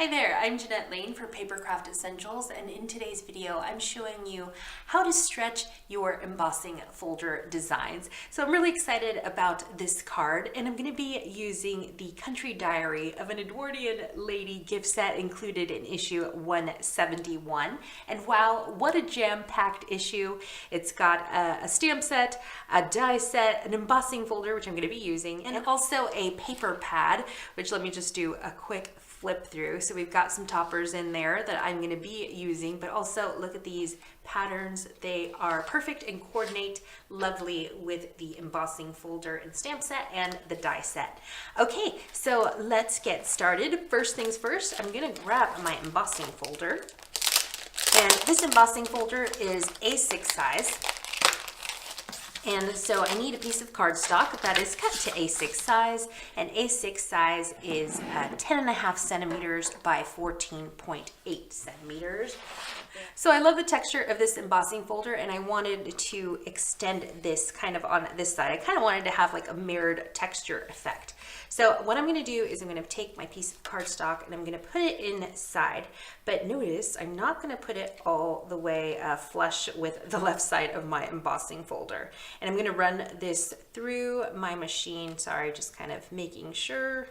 Hi there, I'm Jeanette Lane for Papercraft Essentials, and in today's video I'm showing you how to stretch your embossing folder designs. So I'm really excited about this card, and I'm going to be using the Country Diary of an Edwardian Lady gift set included in issue 171. And wow, what a jam-packed issue. It's got a stamp set, a die set, an embossing folder, which I'm going to be using, and also a paper pad, which let me just do a quick flip through. So we've got some toppers in there that I'm going to be using, but also look at these patterns. They are perfect and coordinate lovely with the embossing folder and stamp set and the die set. Okay, so let's get started. First things first, I'm going to grab my embossing folder. And this embossing folder is A6 size. And so I need a piece of cardstock that is cut to A6 size, and A6 size is 10.5 centimeters by 14.8 centimeters. So I love the texture of this embossing folder, and I wanted to extend this kind of on this side. I kind of wanted to have like a mirrored texture effect. So what I'm going to do is I'm going to take my piece of cardstock and I'm going to put it inside. But notice I'm not going to put it all the way flush with the left side of my embossing folder. And I'm going to run this through my machine. Sorry, just kind of making sure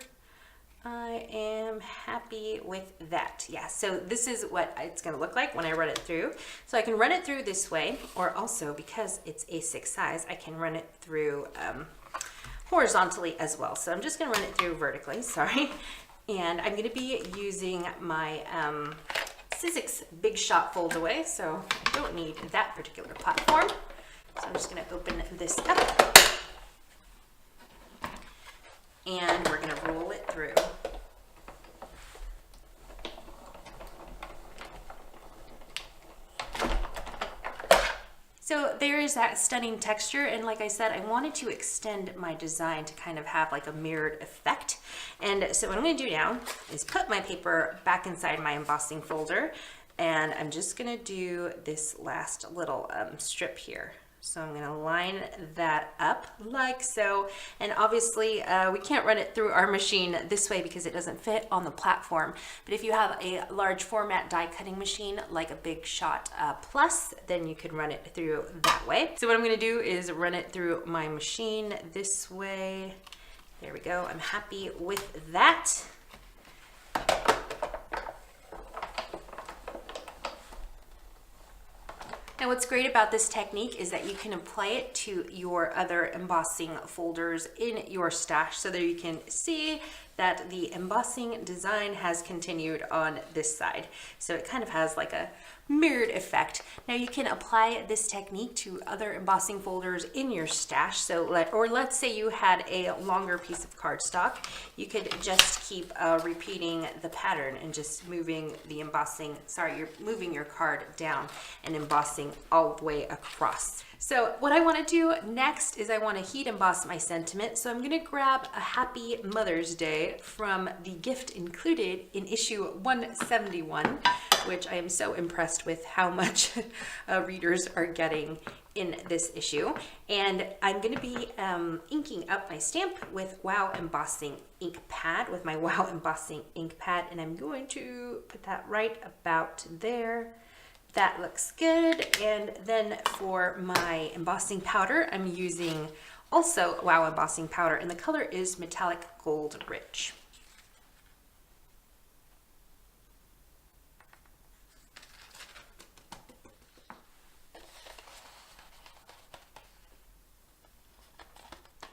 I am happy with that. Yeah, so this is what it's going to look like when I run it through. So I can run it through this way, or also because it's A6 size, I can run it through horizontally as well. So I'm just going to run it through vertically, sorry. And I'm going to be using my Sizzix Big Shot Fold Away, so I don't need that particular platform. So I'm just going to open this up. And we're going to roll it through. So there is that stunning texture, and like I said, I wanted to extend my design to kind of have like a mirrored effect. And so what I'm going to do now is put my paper back inside my embossing folder, and I'm just going to do this last little strip here. So I'm going to line that up like so, and obviously we can't run it through our machine this way because it doesn't fit on the platform, but if you have a large format die cutting machine like a Big Shot Plus, then you can run it through that way. So what I'm going to do is run it through my machine this way. There we go. I'm happy with that. And what's great about this technique is that you can apply it to your other embossing folders in your stash so that you can see that the embossing design has continued on this side. So it kind of has like a mirrored effect. Now you can apply this technique to other embossing folders in your stash. So let's say you had a longer piece of cardstock, you could just keep repeating the pattern and just moving the embossing, you're moving your card down and embossing all the way across. So what I want to do next is I want to heat emboss my sentiment. So I'm going to grab a Happy Mother's Day from the gift included in issue 171, which I am so impressed with how much readers are getting in this issue. And I'm going to be inking up my stamp with Wow Embossing ink pad, with my Wow Embossing ink pad, and I'm going to put that right about there. That looks good. And then for my embossing powder, I'm using also Wow Embossing powder, and the color is Metallic Gold Rich.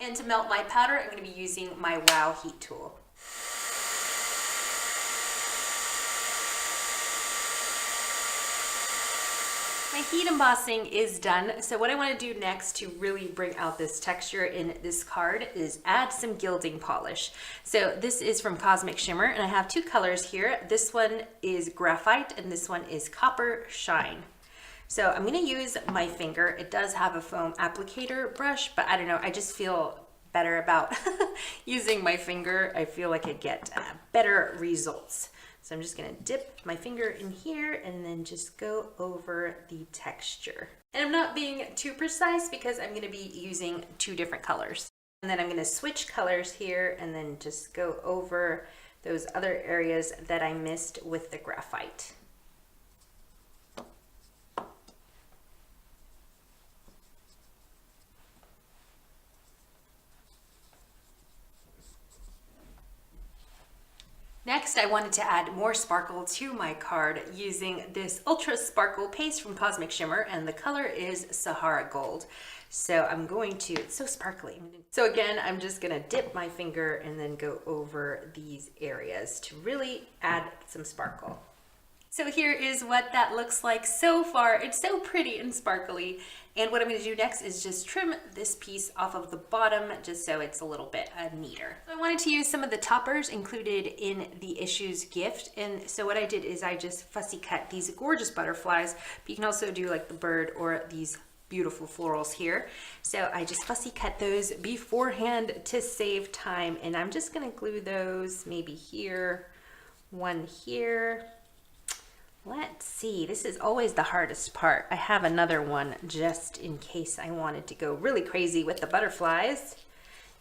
And to melt my powder, I'm going to be using my Wow heat tool. My heat embossing is done. So what I want to do next to really bring out this texture in this card is add some gilding polish. So this is from Cosmic Shimmer, and I have two colors here. This one is Graphite and this one is Copper Shine. So I'm going to use my finger. It does have a foam applicator brush, but I don't know, I just feel better about using my finger. I feel like I get better results. So I'm just going to dip my finger in here and then just go over the texture. And I'm not being too precise because I'm going to be using two different colors. And then I'm going to switch colors here and then just go over those other areas that I missed with the graphite. Next, I wanted to add more sparkle to my card using this Ultra Sparkle Paste from Cosmic Shimmer, and the color is Sahara Gold. So I'm going to, it's so sparkly. So again, I'm just gonna dip my finger and then go over these areas to really add some sparkle. So here is what that looks like so far. It's so pretty and sparkly. And what I'm going to do next is just trim this piece off of the bottom just so it's a little bit neater. So I wanted to use some of the toppers included in the Issues gift. And so what I did is I just fussy cut these gorgeous butterflies, but you can also do like the bird or these beautiful florals here. So I just fussy cut those beforehand to save time. And I'm just going to glue those maybe here, one here. Let's see, this is always the hardest part. I have another one just in case I wanted to go really crazy with the butterflies.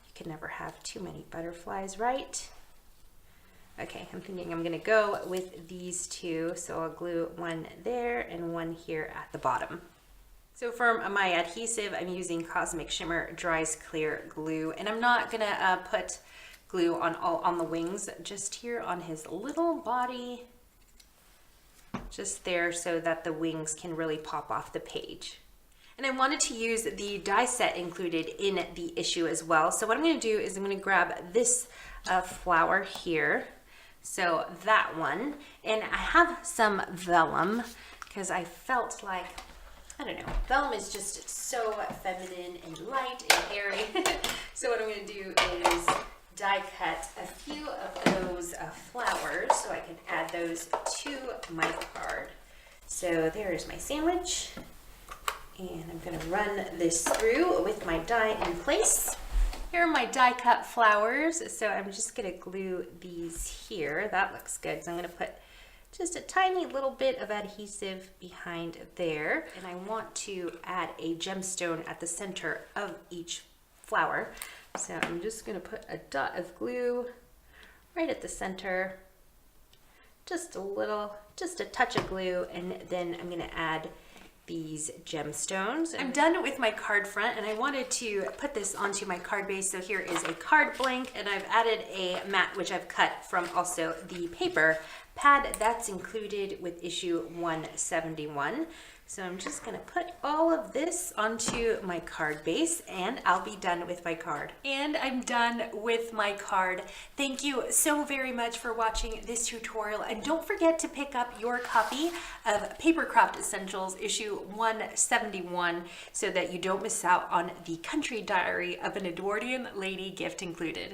You can never have too many butterflies, right? Okay, I'm thinking I'm gonna go with these two. So I'll glue one there and one here at the bottom. So for my adhesive, I'm using Cosmic Shimmer Dries Clear Glue, and I'm not gonna put glue on the wings, just here on his little body. Just there so that the wings can really pop off the page. And I wanted to use the die set included in the issue as well. So what I'm going to do is I'm going to grab this flower here. So that one, and I have some vellum because I felt like, I don't know, vellum is just so feminine and light and airy. So what I'm going to do is die cut a few of those flowers so I can add those to my card. So there's my sandwich, and I'm going to run this through with my die in place. Here are my die cut flowers, so I'm just going to glue these here. That looks good. So I'm going to put just a tiny little bit of adhesive behind there, and I want to add a gemstone at the center of each flower. So I'm just going to put a dot of glue right at the center, just a little, just a touch of glue, and then I'm going to add these gemstones. I'm done with my card front, and I wanted to put this onto my card base. So here is a card blank, and I've added a mat which I've cut from also the paper pad that's included with issue 171. So I'm just going to put all of this onto my card base, and I'll be done with my card. And I'm done with my card. Thank you so very much for watching this tutorial, and don't forget to pick up your copy of Papercraft Essentials issue 171 so that you don't miss out on the Country Diary of an Edwardian Lady gift included.